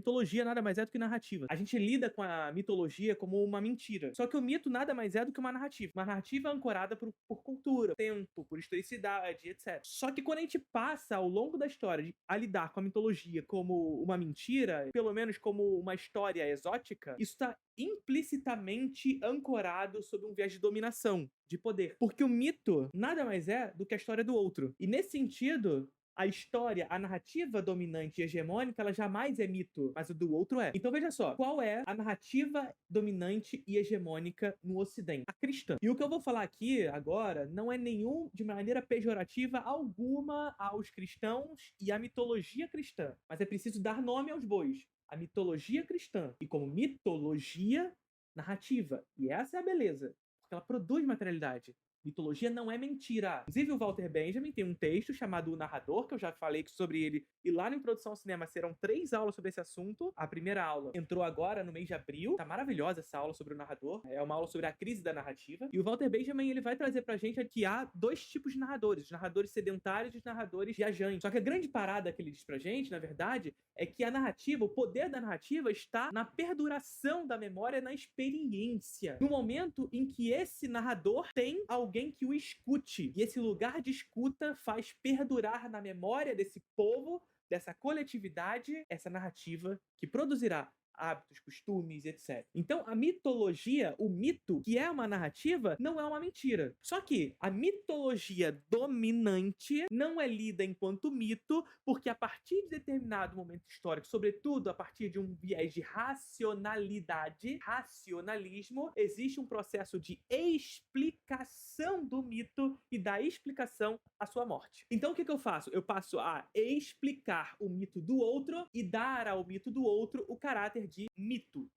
mitologia nada mais é do que narrativa. A gente lida com a mitologia como uma mentira. Só que o mito nada mais é do que uma narrativa. Uma narrativa ancorada por cultura, tempo, por historicidade, etc. Só que quando a gente passa ao longo da história a lidar com a mitologia como uma mentira, pelo menos como uma história exótica, isso está implicitamente ancorado sob um viés de dominação, de poder. Porque o mito nada mais é do que a história do outro. E nesse sentido, a história, a narrativa dominante e hegemônica, ela jamais é mito, mas o do outro é. Então veja só, qual é a narrativa dominante e hegemônica no Ocidente? A cristã. E o que eu vou falar aqui agora não é de maneira pejorativa alguma aos cristãos e à mitologia cristã, mas é preciso dar nome aos bois. A mitologia cristã e como mitologia narrativa. E essa é a beleza, porque ela produz materialidade. Mitologia não é mentira. Inclusive, o Walter Benjamin tem um texto chamado O Narrador, que eu já falei sobre ele, e lá no Introdução ao Cinema serão 3 aulas sobre esse assunto. A primeira aula entrou agora no mês de abril. Tá maravilhosa essa aula sobre o narrador. É uma aula sobre a crise da narrativa. E o Walter Benjamin, ele vai trazer pra gente que há 2 tipos de narradores. Os narradores sedentários e os narradores viajantes. Só que a grande parada que ele diz pra gente, na verdade, é que a narrativa, o poder da narrativa está na perduração da memória, na experiência. No momento em que esse narrador tem alguém que o escute. E esse lugar de escuta faz perdurar na memória desse povo, dessa coletividade, essa narrativa que produzirá hábitos, costumes, etc. Então, a mitologia, o mito, que é uma narrativa, não é uma mentira. Só que a mitologia dominante não é lida enquanto mito, porque a partir de determinado momento histórico, sobretudo a partir de um viés de racionalidade, racionalismo, existe um processo de explicação do mito e da explicação à sua morte. Então, o que eu faço? Eu passo a explicar o mito do outro e dar ao mito do outro o caráter de mito,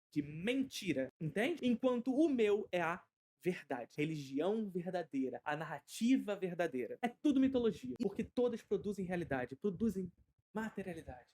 de mentira, entende? Enquanto o meu é a verdade, religião verdadeira, a narrativa verdadeira. É tudo mitologia, porque todas produzem realidade, produzem materialidade.